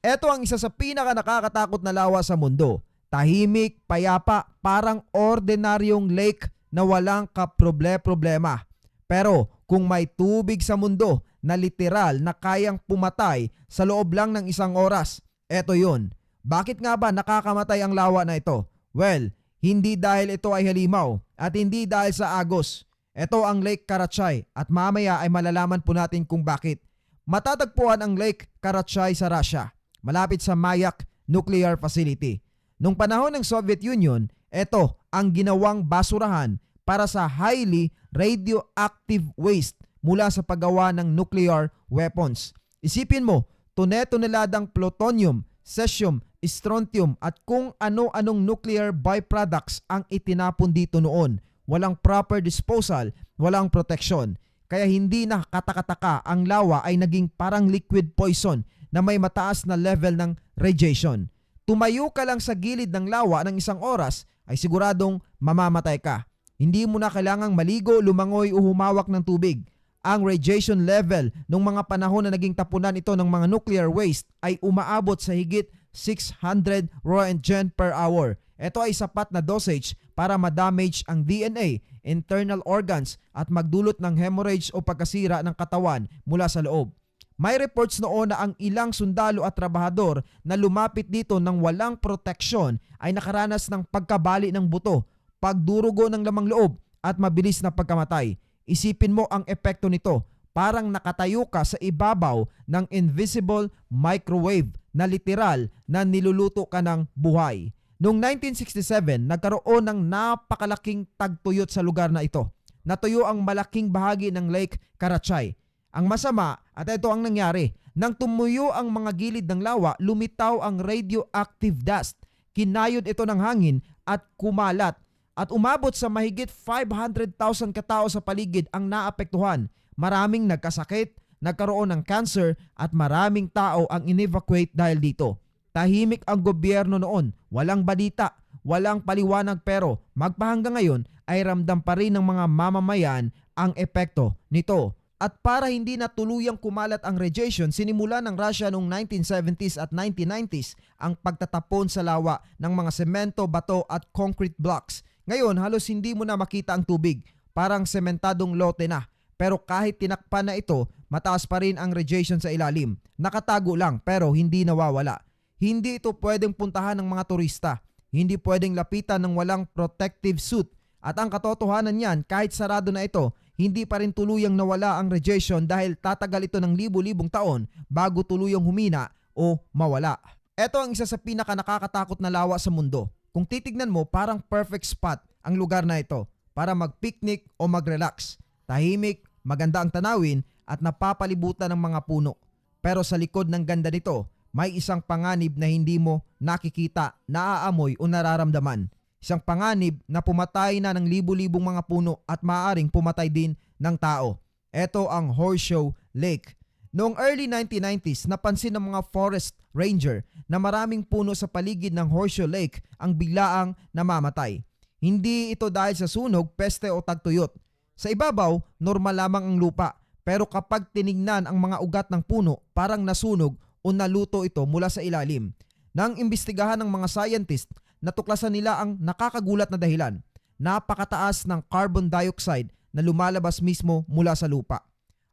Ito ang isa sa pinaka nakakatakot na lawa sa mundo. Tahimik, payapa, parang ordinaryong lake na walang kaproble-problema. Pero kung may tubig sa mundo na literal na kayang pumatay sa loob lang ng isang oras, eto yun. Bakit nga ba nakakamatay ang lawa na ito? Well, hindi dahil ito ay halimaw at hindi dahil sa agos. Ito ang Lake Karachay at mamaya ay malalaman po natin kung bakit. Matatagpuan ang Lake Karachay sa Russia, malapit sa Mayak Nuclear Facility. Nung panahon ng Soviet Union, ito ang ginawang basurahan para sa highly radioactive waste mula sa paggawa ng nuclear weapons. Isipin mo, tone-toneladang plutonium, cesium, strontium at kung ano-anong nuclear byproducts ang itinapon dito noon. Walang proper disposal, walang protection. Kaya hindi na katakataka ang lawa ay naging parang liquid poison na may mataas na level ng radiation. Tumayo ka lang sa gilid ng lawa ng isang oras ay siguradong mamamatay ka. Hindi mo na kailangang maligo, lumangoy o humawak ng tubig. Ang radiation level ng mga panahon na naging tapunan ito ng mga nuclear waste ay umaabot sa higit 600 roentgen per hour. Ito ay sapat na dosage para ma-damage ang DNA, internal organs at magdulot ng hemorrhage o pagkasira ng katawan mula sa loob. May reports noon na ang ilang sundalo at trabahador na lumapit dito ng walang proteksyon ay nakaranas ng pagkabali ng buto, pagdurugo ng lamang loob at mabilis na pagkamatay. Isipin mo ang epekto nito, parang nakatayo ka sa ibabaw ng invisible microwave na literal na niluluto ka ng buhay. Noong 1967, nagkaroon ng napakalaking tagtuyot sa lugar na ito. Natuyo ang malaking bahagi ng Lake Karachay. Ang masama, at ito ang nangyari, nang tumuyo ang mga gilid ng lawa, lumitaw ang radioactive dust. Kinayod ito ng hangin at kumalat at umabot sa mahigit 500,000 katao sa paligid ang naapektuhan. Maraming nagkasakit, nagkaroon ng cancer at maraming tao ang in-evacuate dahil dito. Tahimik ang gobyerno noon, walang balita, walang paliwanag pero magpahanggang ngayon ay ramdam pa rin ng mga mamamayan ang epekto nito. At para hindi na tuluyang kumalat ang radiation, sinimula ng Russia noong 1970s at 1990s ang pagtatapon sa lawa ng mga semento, bato at concrete blocks. Ngayon, halos hindi mo na makita ang tubig, parang sementadong lote na. Pero kahit tinakpan na ito, mataas pa rin ang radiation sa ilalim. Nakatago lang pero hindi nawawala. Hindi ito pwedeng puntahan ng mga turista. Hindi pwedeng lapitan ng walang protective suit. At ang katotohanan niyan, kahit sarado na ito, hindi pa rin tuluyang nawala ang radiation dahil tatagal ito ng libu-libong taon bago tuluyang humina o mawala. Ito ang isa sa pinaka nakakatakot na lawa sa mundo. Kung titignan mo, parang perfect spot ang lugar na ito para mag-picnic o mag-relax. Tahimik, maganda ang tanawin at napapalibutan ng mga puno. Pero sa likod ng ganda nito, may isang panganib na hindi mo nakikita, naaamoy o nararamdaman. Isang panganib na pumatay na ng libu-libong mga puno at maaaring pumatay din ng tao. Ito ang Horseshoe Lake. Noong early 1990s, napansin ng mga forest ranger na maraming puno sa paligid ng Horseshoe Lake ang biglaang namamatay. Hindi ito dahil sa sunog, peste o tagtuyot. Sa ibabaw, normal lamang ang lupa. Pero kapag tinignan ang mga ugat ng puno, parang nasunog o naluto ito mula sa ilalim. Nang imbestigahan ng mga scientist, natuklasan nila ang nakakagulat na dahilan. Napakataas ng carbon dioxide na lumalabas mismo mula sa lupa.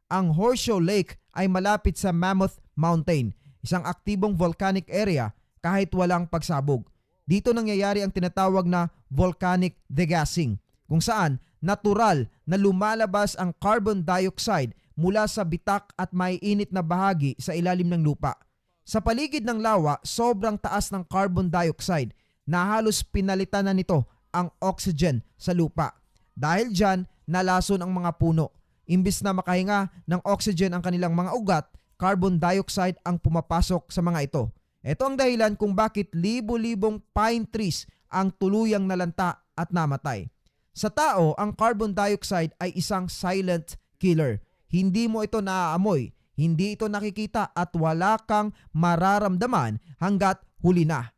Ang Horseshoe Lake ay malapit sa Mammoth Mountain, isang aktibong volcanic area kahit walang pagsabog. Dito nangyayari ang tinatawag na volcanic degassing, kung saan natural na lumalabas ang carbon dioxide mula sa bitak at may init na bahagi sa ilalim ng lupa. Sa paligid ng lawa, sobrang taas ng carbon dioxide na halos pinalitan na nito ang oxygen sa lupa. Dahil dyan, nalason ang mga puno. Imbis na makahinga ng oxygen ang kanilang mga ugat, carbon dioxide ang pumapasok sa mga ito. Ito ang dahilan kung bakit libo-libong pine trees ang tuluyang nalanta at namatay. Sa tao, ang carbon dioxide ay isang silent killer. Hindi mo ito naaamoy, hindi ito nakikita at wala kang mararamdaman hanggat huli na.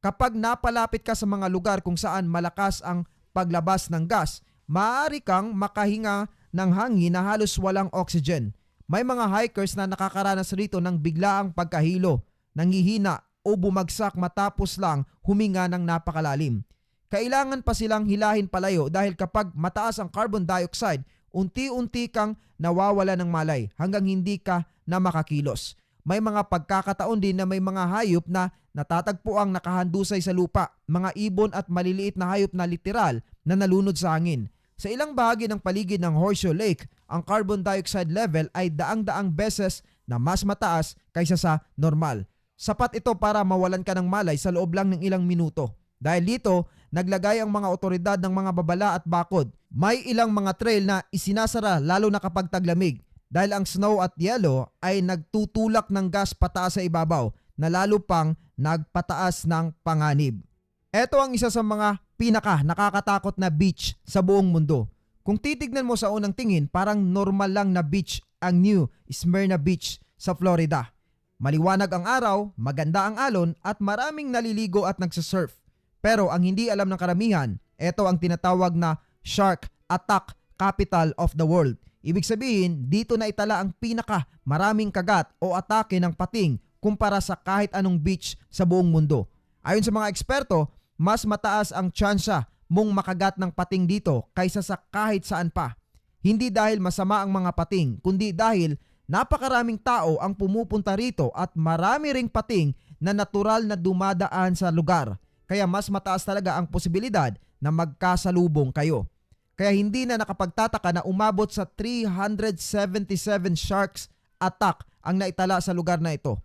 Kapag napalapit ka sa mga lugar kung saan malakas ang paglabas ng gas, maaari kang makahinga ng hangin na halos walang oxygen. May mga hikers na nakakaranas rito ng biglaang pagkahilo, nanghihina o bumagsak matapos lang huminga ng napakalalim. Kailangan pa silang hilahin palayo dahil kapag mataas ang carbon dioxide, unti-unti kang nawawala ng malay hanggang hindi ka na makakilos. May mga pagkakataon din na may mga hayop na natatagpuang nakahandusay sa lupa, mga ibon at maliliit na hayop na literal na nalunod sa hangin. Sa ilang bahagi ng paligid ng Horseshoe Lake, ang carbon dioxide level ay daang-daang beses na mas mataas kaysa sa normal. Sapat ito para mawalan ka ng malay sa loob lang ng ilang minuto. Dahil dito, naglagay ang mga otoridad ng mga babala at bakod. May ilang mga trail na isinasara lalo na kapag taglamig dahil ang snow at yellow ay nagtutulak ng gas pataas sa ibabaw na lalo pang nagpataas ng panganib. Ito ang isa sa mga pinaka nakakatakot na beach sa buong mundo. Kung titignan mo sa unang tingin, parang normal lang na beach ang New Smyrna Beach sa Florida. Maliwanag ang araw, maganda ang alon at maraming naliligo at nagsasurf. Pero ang hindi alam ng karamihan, ito ang tinatawag na Shark Attack Capital of the World. Ibig sabihin, dito na itala ang pinaka maraming kagat o atake ng pating kumpara sa kahit anong beach sa buong mundo. Ayon sa mga eksperto, mas mataas ang tsansa mong makagat ng pating dito kaysa sa kahit saan pa. Hindi dahil masama ang mga pating, kundi dahil napakaraming tao ang pumupunta rito at marami ring pating na natural na dumadaan sa lugar. Kaya mas mataas talaga ang posibilidad na magkasalubong kayo. Kaya hindi na nakapagtataka na umabot sa 377 sharks attack ang naitala sa lugar na ito.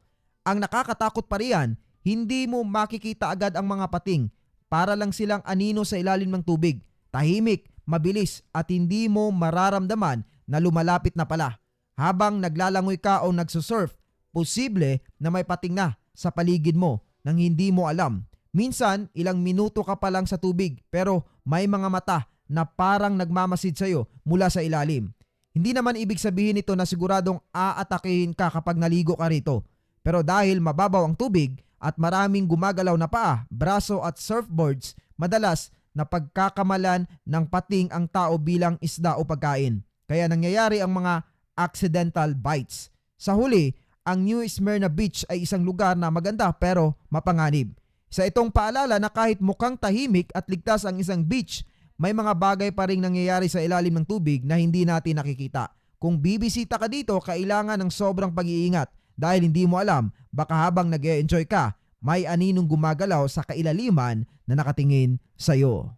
Ang nakakatakot pa riyan, hindi mo makikita agad ang mga pating. Para lang silang anino sa ilalim ng tubig. Tahimik, mabilis at hindi mo mararamdaman na lumalapit na pala. Habang naglalangoy ka o nagsusurf, posible na may pating na sa paligid mo nang hindi mo alam. Minsan, ilang minuto ka pa lang sa tubig pero may mga mata na parang nagmamasid sa'yo mula sa ilalim. Hindi naman ibig sabihin nito na siguradong aatakihin ka kapag naligo ka rito. Pero dahil mababaw ang tubig at maraming gumagalaw na paa, braso at surfboards, madalas na pagkakamalan ng pating ang tao bilang isda o pagkain. Kaya nangyayari ang mga accidental bites. Sa huli, ang New Smyrna Beach ay isang lugar na maganda pero mapanganib. Sa itong paalala na kahit mukhang tahimik at ligtas ang isang beach, may mga bagay pa ring nangyayari sa ilalim ng tubig na hindi natin nakikita. Kung bibisita ka dito, kailangan ng sobrang pag-iingat dahil hindi mo alam, baka habang nag-e-enjoy ka, may aninong gumagalaw sa kailaliman na nakatingin sa'yo.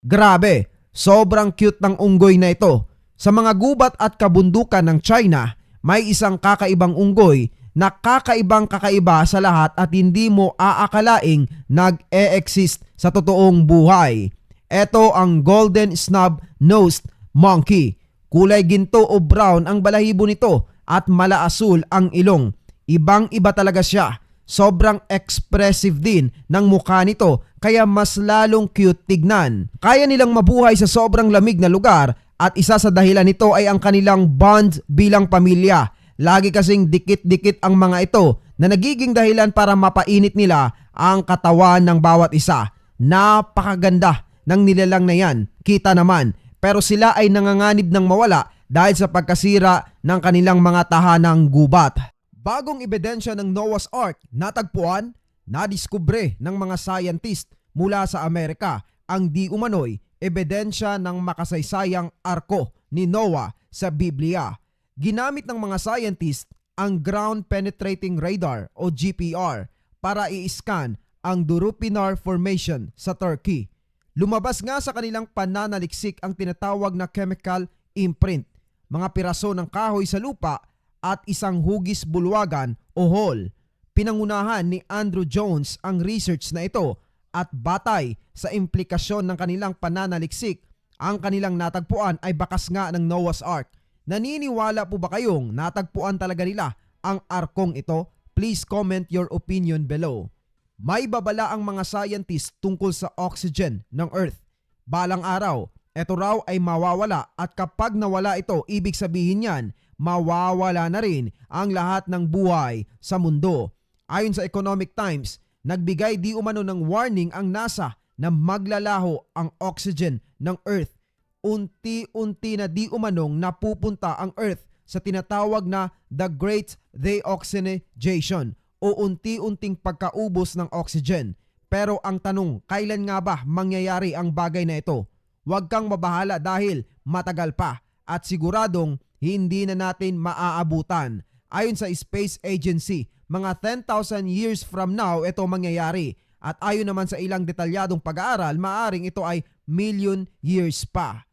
Grabe, sobrang cute ng unggoy na ito. Sa mga gubat at kabundukan ng China, may isang kakaibang unggoy na kakaibang kakaiba sa lahat at hindi mo aakalaing nag-e-exist sa totoong buhay. Ito ang Golden Snub-Nosed Monkey. Kulay ginto o brown ang balahibo nito at malaasul ang ilong. Ibang-iba talaga siya. Sobrang expressive din ng mukha nito kaya mas lalong cute tignan. Kaya nilang mabuhay sa sobrang lamig na lugar at isa sa dahilan nito ay ang kanilang bond bilang pamilya. Lagi kasing dikit-dikit ang mga ito na nagiging dahilan para mapainit nila ang katawan ng bawat isa. Napakaganda ng nilalang na yan, kita naman. Pero sila ay nanganganib ng mawala dahil sa pagkasira ng kanilang mga tahanang gubat. Bagong ebidensya ng Noah's Ark natagpuan, nadiskubre ng mga scientist mula sa Amerika ang di umano'y ebidensya ng makasaysayang arko ni Noah sa Biblia. Ginamit ng mga scientist ang Ground Penetrating Radar o GPR para i-scan ang Durupinar Formation sa Turkey. Lumabas nga sa kanilang pananaliksik ang tinatawag na chemical imprint, mga piraso ng kahoy sa lupa at isang hugis bulwagan o hole. Pinangunahan ni Andrew Jones ang research na ito at batay sa implikasyon ng kanilang pananaliksik, ang kanilang natagpuan ay bakas nga ng Noah's Ark. Naniniwala po ba kayong natagpuan talaga nila ang arkong ito? Please comment your opinion below. May babala ang mga scientists tungkol sa oxygen ng Earth. Balang araw, ito raw ay mawawala at kapag nawala ito, ibig sabihin yan, mawawala na rin ang lahat ng buhay sa mundo. Ayon sa Economic Times, nagbigay di umano ng warning ang NASA na maglalaho ang oxygen ng Earth. Unti-unti na di umanong napupunta ang Earth sa tinatawag na The Great Deoxygenation o unti-unting pagkaubos ng oxygen. Pero ang tanong, kailan nga ba mangyayari ang bagay na ito? Huwag kang mabahala dahil matagal pa at siguradong hindi na natin maaabutan. Ayon sa Space Agency, mga 10,000 years from now ito mangyayari. At ayon naman sa ilang detalyadong pag-aaral, maaring ito ay million years pa.